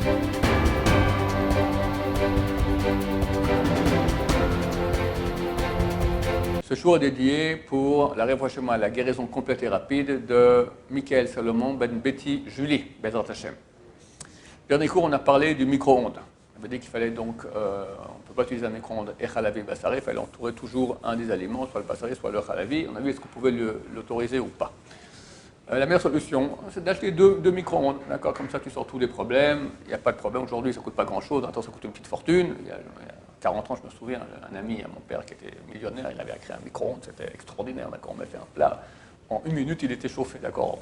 Ce jour est dédié pour la réflexion à la guérison complète et rapide de Michael Salomon Ben Betty Julie, Bezrat Hashem. Dernier cours, on a parlé du micro-ondes. On avait dit qu'il fallait donc, on ne peut pas utiliser un micro-ondes et chalavi bassari, il fallait entourer toujours un des aliments, soit le bassari, soit le chalavi. On a vu est-ce qu'on pouvait l'autoriser ou pas. La meilleure solution, c'est d'acheter deux micro-ondes, d'accord? Comme ça, tu sors tous les problèmes. Il n'y a pas de problème. Aujourd'hui, ça ne coûte pas grand-chose. Attends, ça coûte une petite fortune. Il y a 40 ans, je me souviens, un ami à mon père qui était millionnaire, il avait créé un micro-ondes. C'était extraordinaire, d'accord? On mettait un plat. En une minute, il était chauffé, d'accord?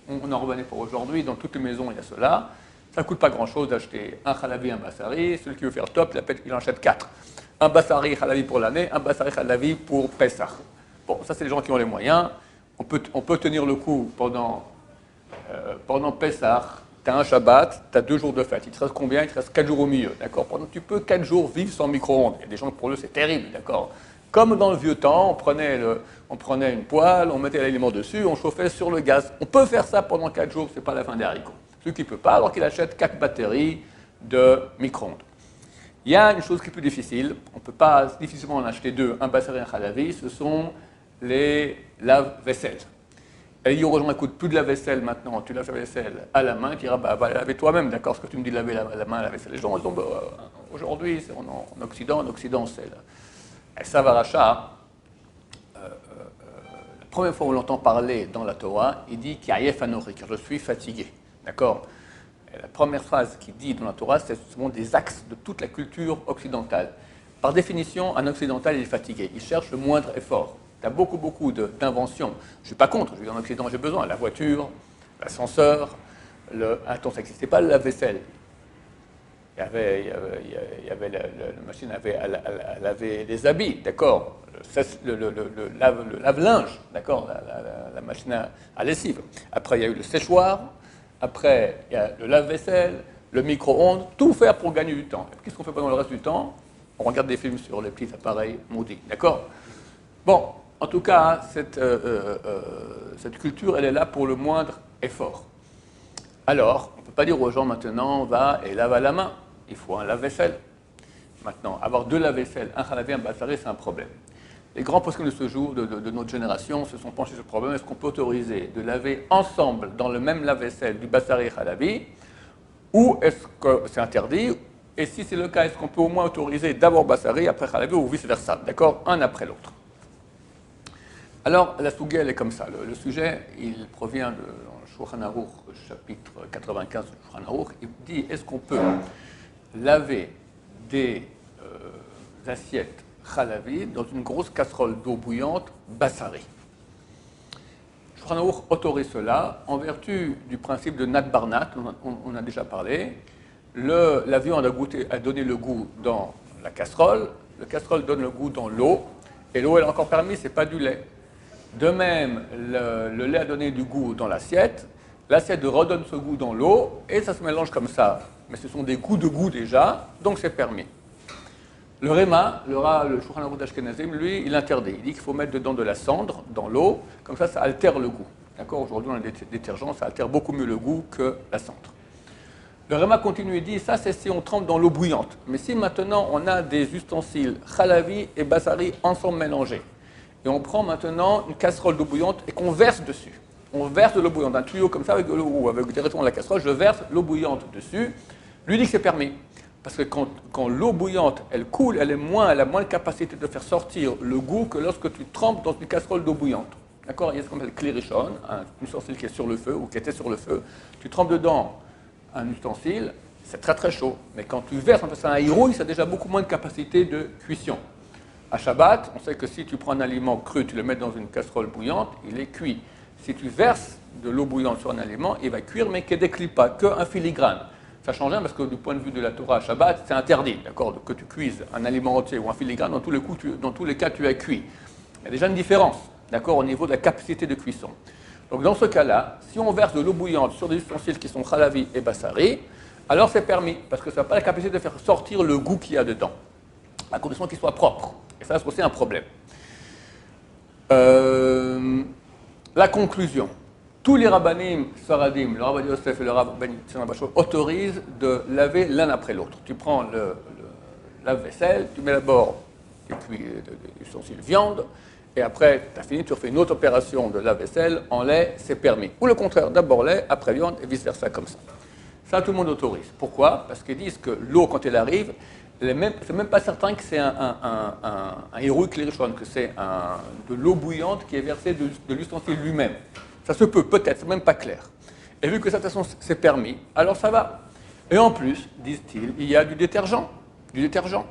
On en revenait pour aujourd'hui. Dans toutes les maisons, il y a cela. Ça ne coûte pas grand-chose d'acheter un chalavi, un bassari. Celui qui veut faire top, il en achète 4. Un bassari chalavi pour l'année, un bassari chalavi pour Pessah. Bon, ça, c'est les gens qui ont les moyens. On peut tenir le coup pendant Pessah. Tu as un Shabbat, tu as 2 jours de fête. Il te reste combien? Il te reste 4 jours au milieu, d'accord? Tu peux 4 jours vivre sans micro-ondes. Il y a des gens pour eux, c'est terrible, d'accord? Comme dans le vieux temps, on prenait une poêle, on mettait l'aliment dessus, on chauffait sur le gaz. On peut faire ça pendant 4 jours, ce n'est pas la fin des haricots. Celui qui ne peut pas, alors qu'il achète 4 batteries de micro-ondes. Il y a une chose qui est plus difficile. On ne peut pas difficilement en acheter 2, un bassari et un chalavi. Ce sont les lave-vaisselle. Elle dit aux gens, écoute, plus de la vaisselle maintenant, tu laves la vaisselle à la main, tu diras, bah, va laver toi-même, d'accord? Ce que tu me dis de laver la main à la vaisselle. Les gens, aujourd'hui, en Occident, c'est le Savaracha. La première fois où on l'entend parler dans la Torah, il dit Ki'ayef Anori, car je suis fatigué, d'accord? Et la première phrase qu'il dit dans la Torah, ce sont des axes de toute la culture occidentale. Par définition, un occidental, il est fatigué, il cherche le moindre effort. Il y a beaucoup d'inventions. Je ne suis pas contre, je vis en Occident, j'ai besoin. La voiture, l'ascenseur, attends, ça n'existait pas le lave-vaisselle. Il y avait la machine à laver les habits, d'accord. Le lave-linge, d'accord, la machine à lessive. Après, il y a eu le séchoir. Après, il y a le lave-vaisselle, le micro-ondes. Tout faire pour gagner du temps. Qu'est-ce qu'on fait pendant le reste du temps? On regarde des films sur les petits appareils maudits, d'accord. Bon. En tout cas, cette culture, elle est là pour le moindre effort. Alors, on ne peut pas dire aux gens maintenant, va et lave à la main. Il faut un lave-vaisselle. Maintenant, avoir 2 lave-vaisselle, un chalavi, un bassari, c'est un problème. Les grands poskim de ce jour, de notre génération, se sont penchés sur ce problème. Est-ce qu'on peut autoriser de laver ensemble, dans le même lave-vaisselle, du bassari et chalavi, ou est-ce que c'est interdit? Et si c'est le cas, est-ce qu'on peut au moins autoriser d'abord bassari, après chalavi, ou vice-versa, d'accord? Un après l'autre. Alors, la Sougha, elle est comme ça. Le sujet, il provient de Shulchan Aruch, chapitre 95 du Shulchan Aruch. Il dit, est-ce qu'on peut laver des assiettes chalavi dans une grosse casserole d'eau bouillante bassari? Shulchan Aruch autorise cela en vertu du principe de Nat Barnat, on a déjà parlé. La viande a donné le goût dans la casserole donne le goût dans l'eau, et l'eau, elle est encore permise, ce n'est pas du lait. De même, le lait a donné du goût dans l'assiette redonne ce goût dans l'eau, et ça se mélange comme ça. Mais ce sont des goûts de goût déjà, donc c'est permis. Le Réma, le Shulchan Aruch d'Ashkenazim, lui, il interdit. Il dit qu'il faut mettre dedans de la cendre, dans l'eau, comme ça altère le goût. D'accord? Aujourd'hui, on a des détergents, ça altère beaucoup mieux le goût que la cendre. Le Réma continue et dit, ça c'est si on trempe dans l'eau bouillante. Mais si maintenant on a des ustensiles chalavi et bassari ensemble mélangés, et on prend maintenant une casserole d'eau bouillante et qu'on verse dessus. On verse de l'eau bouillante, un tuyau comme ça avec de l'eau ou avec directement la casserole, je verse l'eau bouillante dessus. Lui dit que c'est permis. Parce que quand l'eau bouillante, elle coule, elle a moins de capacité de faire sortir le goût que lorsque tu trempes dans une casserole d'eau bouillante. D'accord? Il y a ce qu'on appelle klirishon, un ustensile qui est sur le feu ou qui était sur le feu. Tu trempes dedans un ustensile, c'est très chaud. Mais quand tu verses un hirouille, ça a déjà beaucoup moins de capacité de cuisson. À Shabbat, on sait que si tu prends un aliment cru, tu le mets dans une casserole bouillante, il est cuit. Si tu verses de l'eau bouillante sur un aliment, il va cuire, mais qu'il ne déclipe pas, qu'un filigrane. Ça change rien parce que du point de vue de la Torah à Shabbat, c'est interdit, d'accord, que tu cuises un aliment entier ou un filigrane, dans tous les cas, tu as cuit. Il y a déjà une différence, d'accord, au niveau de la capacité de cuisson. Donc dans ce cas-là, si on verse de l'eau bouillante sur des ustensiles qui sont chalavi et bassari, alors c'est permis, parce que ça n'a pas la capacité de faire sortir le goût qu'il y a dedans, à condition qu'il soit propre. Et ça, c'est aussi un problème. La conclusion. tous les rabbanim sfaradim, le Rav Yosef et le Rav Ben Yitzhak Bashor, autorisent de laver l'un après l'autre. Tu prends le lave-vaisselle, tu mets d'abord et puis l'ustensile viande, et après, tu as fini, tu refais une autre opération de lave-vaisselle en lait, c'est permis. Ou le contraire, d'abord lait, après viande, et vice-versa comme ça. Ça, tout le monde autorise. Pourquoi? Parce qu'ils disent que l'eau, quand elle arrive, c'est même pas certain que c'est un héroïque klirishon, que c'est de l'eau bouillante qui est versée de l'ustensile lui-même. Ça se peut, peut-être, c'est même pas clair. Et vu que ça, de toute façon, c'est permis, alors ça va. Et en plus, disent-ils, il y a du détergent. Du détergent.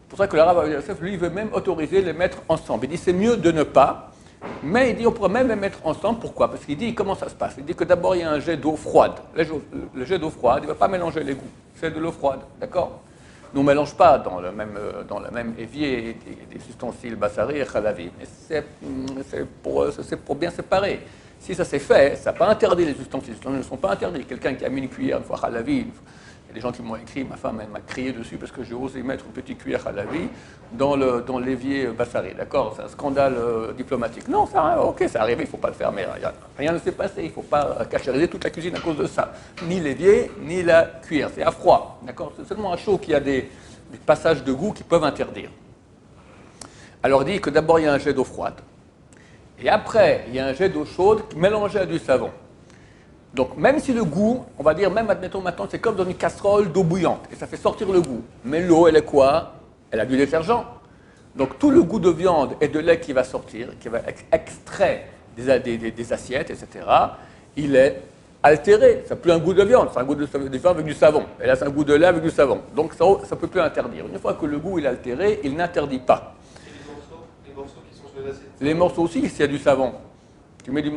C'est pour ça que le Rav Yosef, lui, veut même autoriser les mettre ensemble. Il dit c'est mieux de ne pas, mais il dit on pourrait même les mettre ensemble. Pourquoi? Parce qu'il dit comment ça se passe. Il dit que d'abord il y a un jet d'eau froide. Le jet d'eau froide, il ne va pas mélanger les goûts. C'est de l'eau froide, d'accord? Nous ne mélange pas dans le même évier des ustensiles bassari et khalavi. Mais c'est pour bien séparer. Si ça s'est fait, ça n'a pas interdit les ustensiles. Ils ne sont pas interdits. Quelqu'un qui a mis une cuillère une fois khalavi, il y a des gens qui m'ont écrit, ma femme elle m'a crié dessus parce que j'ai osé mettre une petite cuillère khalavi dans l'évier bassari. D'accord? C'est un scandale diplomatique. Non, ok, ça arrive, il ne faut pas le faire, mais rien ne s'est passé. Il ne faut pas cachériser toute la cuisine à cause de ça. Ni l'évier, ni la cuillère. C'est à froid. D'accord? C'est seulement à chaud qu'il y a des passages de goût qui peuvent interdire. Alors il dit que d'abord il y a un jet d'eau froide. Et après, il y a un jet d'eau chaude mélangé à du savon. Donc, même si le goût, on va dire, même admettons maintenant, c'est comme dans une casserole d'eau bouillante, et ça fait sortir le goût. Mais l'eau, elle est quoi? Elle a du détergent. Donc, tout le goût de viande et de lait qui va sortir, qui va être extrait des assiettes, etc., il est altéré. Ça n'a plus un goût de viande, c'est un goût de viande avec du savon. Et là, c'est un goût de lait avec du savon. Donc, ça ne peut plus interdire. Une fois que le goût est altéré, il n'interdit pas. Et les morceaux qui sont sur les assiettes? Les morceaux aussi, s'il y a du savon. Tu mets du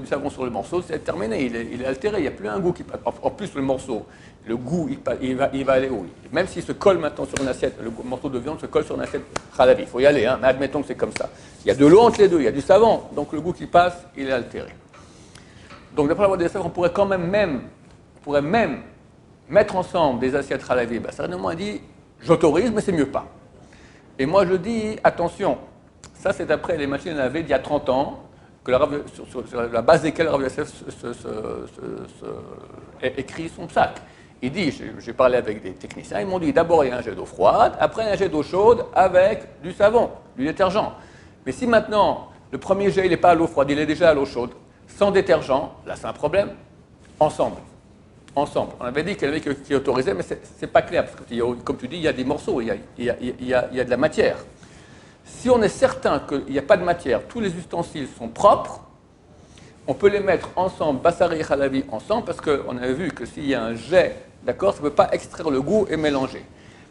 savon sur le morceau, c'est terminé, il est altéré, il n'y a plus un goût qui passe. En plus, le morceau, le goût, il va aller où? Même s'il se colle maintenant sur une assiette, le morceau de viande se colle sur une assiette khalavi, il faut y aller, hein, mais admettons que c'est comme ça. Il y a de l'eau entre les deux, il y a du savon, donc le goût qui passe, il est altéré. Donc d'après la loi des savons, on pourrait quand même mettre ensemble des assiettes khalavi. Certainement, il dit, j'autorise, mais c'est mieux pas. Et moi, je dis, attention, ça c'est d'après les machines à laver d'il y a 30 ans, sur la base desquelles le Rav Yosef écrit son sac. Il dit, j'ai parlé avec des techniciens, ils m'ont dit d'abord il y a un jet d'eau froide, après il y a un jet d'eau chaude avec du savon, du détergent. Mais si maintenant le premier jet il n'est pas à l'eau froide, il est déjà à l'eau chaude, sans détergent, là c'est un problème. Ensemble. On avait dit qu'il y en avait qui autorisaient, mais c'est pas clair, parce que comme tu dis, il y a des morceaux, il y a de la matière. Si on est certain qu'il n'y a pas de matière, tous les ustensiles sont propres, on peut les mettre ensemble, bassari et khalavi ensemble, parce qu'on avait vu que s'il y a un jet, d'accord, ça ne peut pas extraire le goût et mélanger.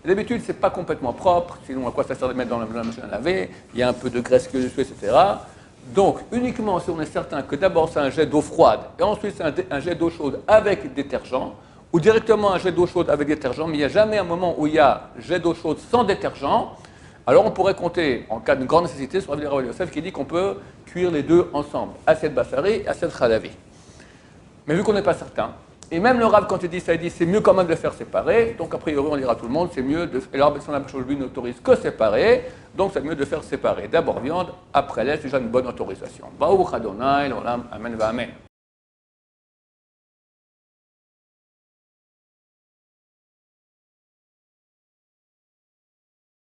D'habitude, ce n'est pas complètement propre, sinon à quoi ça sert de mettre dans la machine à laver, il y a un peu de graisse qui est dessus, etc. Donc, uniquement si on est certain que d'abord c'est un jet d'eau froide, et ensuite c'est un jet d'eau chaude avec détergent, ou directement un jet d'eau chaude avec détergent, mais il n'y a jamais un moment où il y a jet d'eau chaude sans détergent. Alors on pourrait compter, en cas de grande nécessité, sur le Rav Yosef qui dit qu'on peut cuire les deux ensemble, assiette bassari et assiette khalavi. Mais vu qu'on n'est pas certain, et même le Rav quand il dit ça, il dit c'est mieux quand même de le faire séparer, donc a priori on dira à tout le monde, c'est mieux de... Et le Rav lui n'autorise que séparer, donc c'est mieux de faire séparer. D'abord viande, après lait, c'est déjà une bonne autorisation. Baruch Adonai, l'olam, amen va amen.